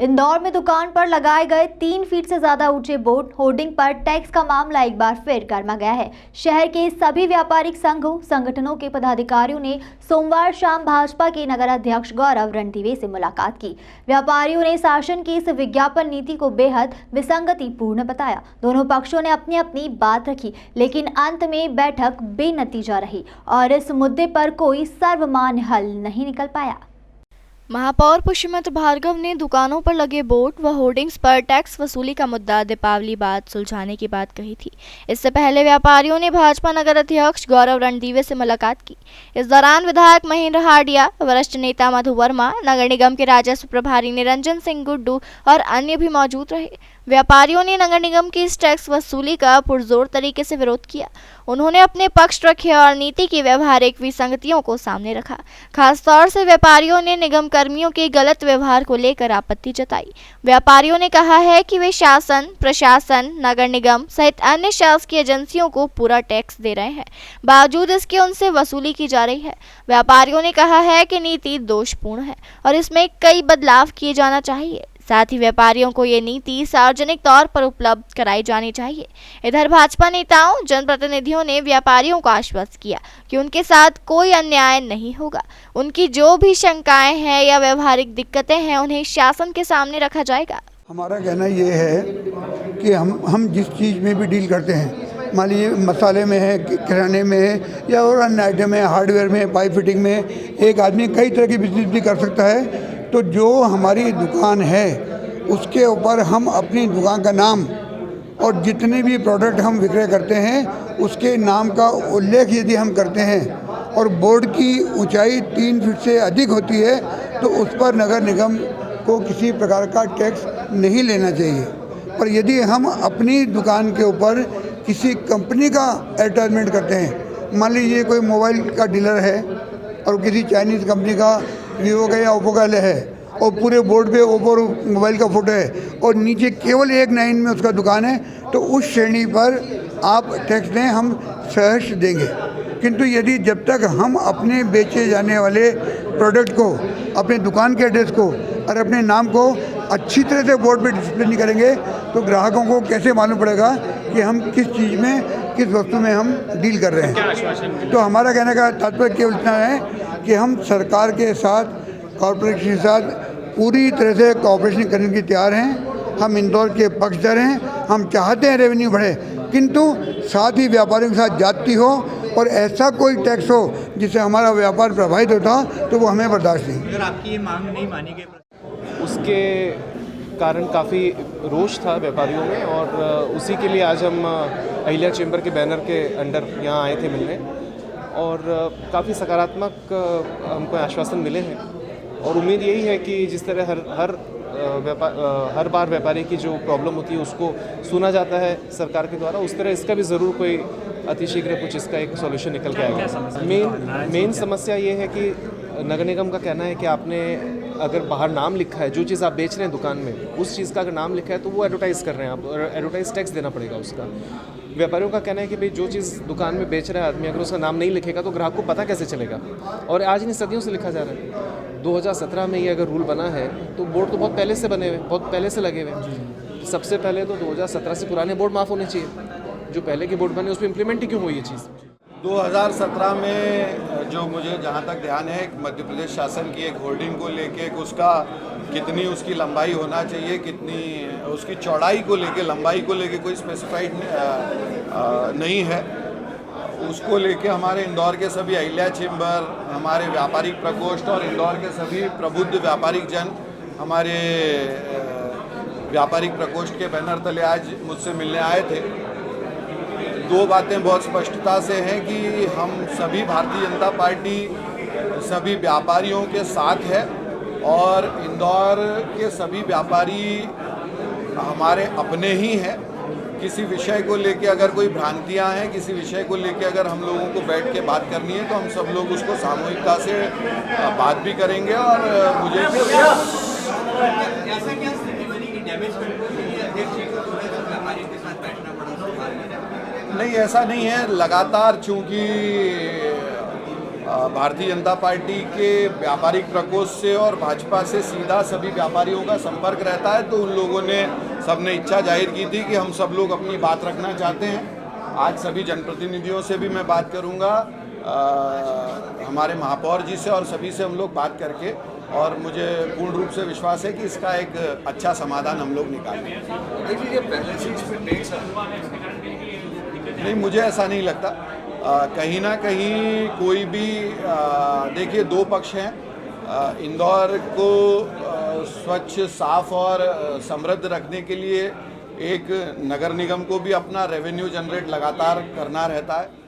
इंदौर में दुकान पर लगाए गए 3 फीट से ज्यादा ऊंचे बोर्ड होर्डिंग पर टैक्स का मामला एक बार फिर गर्मा गया है। शहर के सभी व्यापारिक संघों संगठनों के पदाधिकारियों ने सोमवार शाम भाजपा के नगर अध्यक्ष गौरव रणदीवे से मुलाकात की। व्यापारियों ने शासन की इस विज्ञापन नीति को बेहद विसंगतिपूर्ण बताया। दोनों पक्षों ने अपनी अपनी बात रखी, लेकिन अंत में बैठक बेनतीजा रही और इस मुद्दे पर कोई सर्वमान्य हल नहीं निकल पाया। महापौर पुष्यमत भार्गव ने दुकानों पर लगे बोर्ड व होर्डिंग्स पर टैक्स वसूली का मुद्दा दीपावली बाद सुलझाने की बात कही थी। इससे पहले व्यापारियों ने भाजपा नगर अध्यक्ष गौरव रणदीवे से मुलाकात की। इस दौरान विधायक महेंद्र हार्डिया, वरिष्ठ नेता मधु वर्मा, नगर निगम के राजस्व प्रभारी निरंजन सिंह गुड्डू और अन्य भी मौजूद रहे। व्यापारियों ने नगर निगम की इस टैक्स वसूली का पुरजोर तरीके से विरोध किया। उन्होंने अपने पक्ष रखे और नीति की व्यवहारिक विसंगतियों को सामने रखा। खासतौर से व्यापारियों ने निगम कर्मियों के गलत व्यवहार को लेकर आपत्ति जताई। व्यापारियों ने कहा है कि वे शासन, प्रशासन, नगर निगम सहित अन्य शासकीय एजेंसियों को पूरा टैक्स दे रहे हैं, बावजूद इसके उनसे वसूली की जा रही है। व्यापारियों ने कहा है कि नीति दोषपूर्ण है और इसमें कई बदलाव किए जाना चाहिए। साथ ही व्यापारियों को ये नीति सार्वजनिक तौर पर उपलब्ध कराई जानी चाहिए। इधर भाजपा नेताओं, जनप्रतिनिधियों ने व्यापारियों को आश्वस्त किया कि उनके साथ कोई अन्याय नहीं होगा। उनकी जो भी शंकाएं हैं या व्यवहारिक दिक्कतें हैं, उन्हें शासन के सामने रखा जाएगा। हमारा कहना ये है कि हम जिस चीज़ में भी डील करते हैं, मान लीजिए मसाले में है, किराने में है या और अन्य आइटम में, हार्डवेयर में, पाइप फिटिंग में, एक आदमी कई तरह की बिजनेस भी कर सकता है। तो जो हमारी दुकान है उसके ऊपर हम अपनी दुकान का नाम और जितने भी प्रोडक्ट हम विक्रय करते हैं उसके नाम का उल्लेख यदि हम करते हैं और बोर्ड की ऊंचाई 3 फीट से अधिक होती है तो उस पर नगर निगम को किसी प्रकार का टैक्स नहीं लेना चाहिए। पर यदि हम अपनी दुकान के ऊपर किसी कंपनी का एडवर्टाइजमेंट करते हैं, मान लीजिए कोई मोबाइल का डीलर है और किसी चाइनीज़ कंपनी का, वीवो का या ओप्पो का है और पूरे बोर्ड पे ओप्पो मोबाइल का फोटो है और नीचे केवल एक लाइन में उसका दुकान है, तो उस श्रेणी पर आप टैक्स दें, हम सहर्ष देंगे। किंतु यदि जब तक हम अपने बेचे जाने वाले प्रोडक्ट को, अपने दुकान के एड्रेस को और अपने नाम को अच्छी तरह से बोर्ड पे डिस्प्ले नहीं करेंगे तो ग्राहकों को कैसे मालूम पड़ेगा कि हम किस चीज़ में, किस वस्तु में हम डील कर रहे हैं। तो हमारा कहने का तात्पर्य केवल इतना है कि हम सरकार के साथ, कॉरपोरेशन के साथ पूरी तरह से कॉपरेशन करने की तैयार हैं। हम इंदौर के पक्षधर हैं, हम चाहते हैं रेवेन्यू बढ़े, किंतु साथ ही व्यापारियों के साथ जाती हो और ऐसा कोई टैक्स हो जिससे हमारा व्यापार प्रभावित होता तो वो हमें बर्दाश्त नहीं। अगर आपकी ये मांग नहीं मानी गई, उसके कारण काफ़ी रोष था व्यापारियों में और उसी के लिए आज हम अहिल्या चैम्बर के बैनर के अंडर यहाँ आए थे मिलने और काफ़ी सकारात्मक हमको आश्वासन मिले हैं और उम्मीद यही है कि जिस तरह हर बार व्यापारी की जो प्रॉब्लम होती है उसको सुना जाता है सरकार के द्वारा, उस तरह इसका भी ज़रूर कोई अतिशीघ्र कुछ इसका एक सॉल्यूशन निकल के आएगा। मेन समस्या ये है कि नगर निगम का कहना है कि आपने अगर बाहर नाम लिखा है, जो चीज़ आप बेच रहे हैं दुकान में, उस चीज़ का अगर नाम लिखा है तो वो एडवर्टाइज़ कर रहे हैं आप और एडवर्टाइज टैक्स देना पड़ेगा उसका। व्यापारियों का कहना है कि भाई जो चीज़ दुकान में बेच रहा है आदमी, अगर उसका नाम नहीं लिखेगा तो ग्राहक को पता कैसे चलेगा। और आज इन सदियों से लिखा जा रहा है। 2017 में ये अगर रूल बना है तो बोर्ड तो बहुत पहले से बने हुए, बहुत पहले से लगे हुए। सबसे पहले तो 2017 से पुराने बोर्ड माफ़ होने चाहिए, जो पहले के बोर्ड बने उसमें इम्प्लीमेंट ही क्यों हुई ये चीज़। 2017 में जो मुझे जहाँ तक ध्यान है, मध्य प्रदेश शासन की एक होर्डिंग को लेके उसका कितनी उसकी लंबाई होना चाहिए, कितनी उसकी चौड़ाई को लेके, लंबाई को लेके कोई स्पेसिफाइड नहीं है। उसको लेके हमारे इंदौर के सभी अहिल्या चैम्बर, हमारे व्यापारिक प्रकोष्ठ और इंदौर के सभी प्रबुद्ध व्यापारिक जन हमारे व्यापारिक प्रकोष्ठ के बैनर तले आज मुझसे मिलने आए थे। 2 बातें बहुत स्पष्टता से हैं कि हम सभी भारतीय जनता पार्टी सभी व्यापारियों के साथ है और इंदौर के सभी व्यापारी हमारे अपने ही हैं। किसी विषय को लेके अगर कोई भ्रांतियां हैं, किसी विषय को लेके अगर हम लोगों को बैठ के बात करनी है तो हम सब लोग उसको सामूहिकता से बात भी करेंगे। और मुझे नहीं, ऐसा नहीं है। लगातार चूँकि भारतीय जनता पार्टी के व्यापारिक प्रकोष्ठ से और भाजपा से सीधा सभी व्यापारियों का संपर्क रहता है, तो उन लोगों ने सबने इच्छा जाहिर की थी कि हम सब लोग अपनी बात रखना चाहते हैं। आज सभी जनप्रतिनिधियों से भी मैं बात करूंगा, हमारे महापौर जी से और सभी से हम लोग बात करके, और मुझे पूर्ण रूप से विश्वास है कि इसका एक अच्छा समाधान हम लोग निकालेंगे। नहीं, मुझे ऐसा नहीं लगता। कहीं ना कहीं कोई भी देखिए, दो पक्ष हैं। इंदौर को स्वच्छ, साफ और समृद्ध रखने के लिए एक नगर निगम को भी अपना रेवेन्यू जनरेट लगातार करना रहता है।